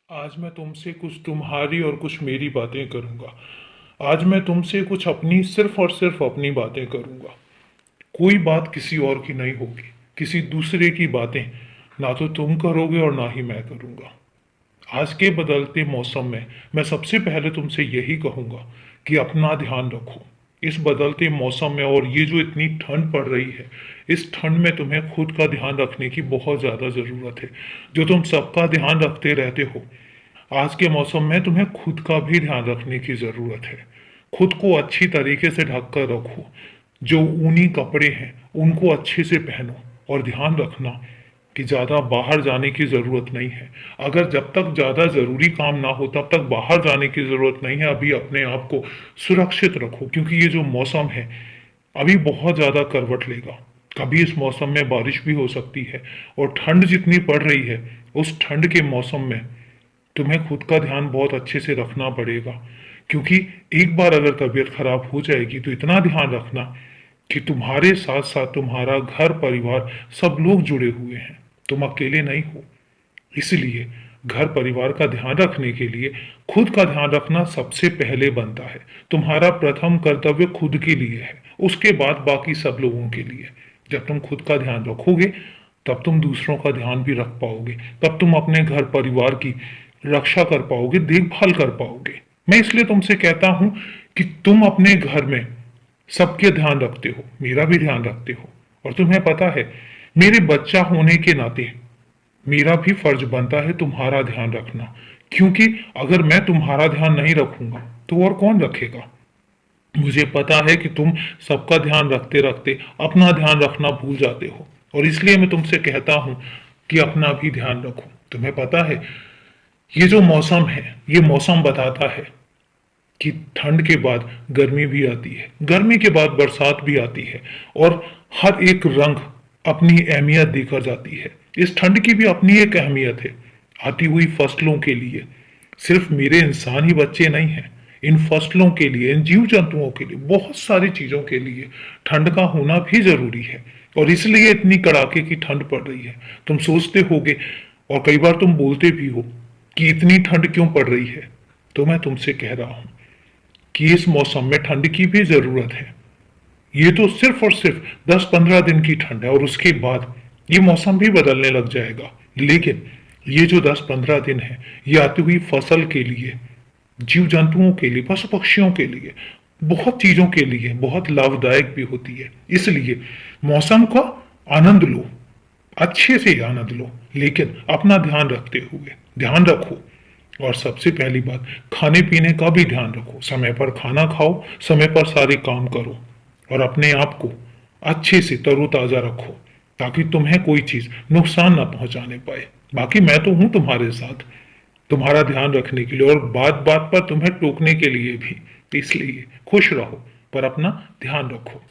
आज मैं तुमसे कुछ तुम्हारी और कुछ मेरी बातें करूंगा। आज मैं तुमसे कुछ अपनी सिर्फ और सिर्फ अपनी बातें करूंगा। कोई बात किसी और की नहीं होगी, किसी दूसरे की बातें ना तो तुम करोगे और ना ही मैं करूंगा। आज के बदलते मौसम में मैं सबसे पहले तुमसे यही कहूंगा कि अपना ध्यान रखो। इस बदलते मौसम में और ये जो इतनी ठंड पड़ रही है, इस ठंड में तुम्हें खुद का ध्यान रखने की बहुत ज़्यादा ज़रूरत है। जो तुम सबका ध्यान रखते रहते हो, आज के मौसम में तुम्हें खुद का भी ध्यान रखने की ज़रूरत है। खुद को अच्छी तरीके से ढक कर रखो। जो ऊनी कपड़े हैं उनको अच्छे से पहनो और ध्यान रखना कि ज़्यादा बाहर जाने की ज़रूरत नहीं है। अगर जब तक ज़्यादा ज़रूरी काम ना हो तब तक बाहर जाने की ज़रूरत नहीं है। अभी अपने आप को सुरक्षित रखो, क्योंकि ये जो मौसम है अभी बहुत ज़्यादा करवट लेगा। कभी इस मौसम में बारिश भी हो सकती है, और ठंड जितनी पड़ रही है उस ठंड के मौसम में तुम्हें खुद का ध्यान बहुत अच्छे से रखना पड़ेगा। क्योंकि एक बार अगर तबीयत खराब हो जाएगी तो इतना ध्यान रखना कि तुम्हारे साथ साथ तुम्हारा घर परिवार सब लोग जुड़े हुए हैं, तुम अकेले नहीं हो। इसलिए घर परिवार का ध्यान रखने के लिए खुद का ध्यान रखना सबसे पहले बनता है। तुम्हारा प्रथम कर्तव्य खुद के लिए है, उसके बाद बाकी सब लोगों के लिए। जब तुम खुद का ध्यान रखोगे तब तुम दूसरों का ध्यान भी रख पाओगे, तब तुम अपने घर परिवार की रक्षा कर पाओगे, देखभाल कर पाओगे। मैं इसलिए तुमसे कहता हूं कि तुम अपने घर में सबके ध्यान रखते हो, मेरा भी ध्यान रखते हो। और तुम्हें पता है, मेरे बच्चा होने के नाते मेरा भी फर्ज बनता है तुम्हारा ध्यान रखना। क्योंकि अगर मैं तुम्हारा ध्यान नहीं रखूंगा तो और कौन रखेगा। मुझे पता है कि तुम सबका ध्यान रखते रखते अपना ध्यान रखना भूल जाते हो, और इसलिए मैं तुमसे कहता हूं कि अपना भी ध्यान रखो। तुम्हें पता है, ये जो मौसम है ये मौसम बताता है कि ठंड के बाद गर्मी भी आती है, गर्मी के बाद बरसात भी आती है, और हर एक रंग अपनी अहमियत देकर जाती है। इस ठंड की भी अपनी एक अहमियत है। आती हुई फसलों के लिए सिर्फ मेरे इंसान ही बच्चे नहीं हैं, इन फसलों के लिए, इन जीव जंतुओं के लिए, बहुत सारी चीजों के लिए ठंड का होना भी जरूरी है। और इसलिए इतनी कड़ाके की ठंड पड़ रही है। तुम सोचते होगे और कई बार तुम बोलते भी हो कि इतनी ठंड क्यों पड़ रही है। तो मैं तुमसे कह रहा हूं कि इस मौसम में ठंड की भी जरूरत है। ये तो सिर्फ और सिर्फ 10-15 दिन की ठंड है, और उसके बाद ये मौसम भी बदलने लग जाएगा। लेकिन ये जो 10-15 दिन है ये आती हुई फसल के लिए, जीव जंतुओं के लिए, पशु पक्षियों के लिए, बहुत चीजों के लिए बहुत लाभदायक भी होती है। इसलिए मौसम का आनंद लो, अच्छे से आनंद लो, लेकिन अपना ध्यान रखते हुए। ध्यान रखो। और सबसे पहली बात, खाने पीने का भी ध्यान रखो। समय पर खाना खाओ, समय पर सारे काम करो, और अपने आप को अच्छे से तरोताजा रखो ताकि तुम्हें कोई चीज नुकसान ना पहुंचाने पाए। बाकी मैं तो हूं तुम्हारे साथ, तुम्हारा ध्यान रखने के लिए, और बात बात पर तुम्हें टोकने के लिए भी। इसलिए खुश रहो पर अपना ध्यान रखो।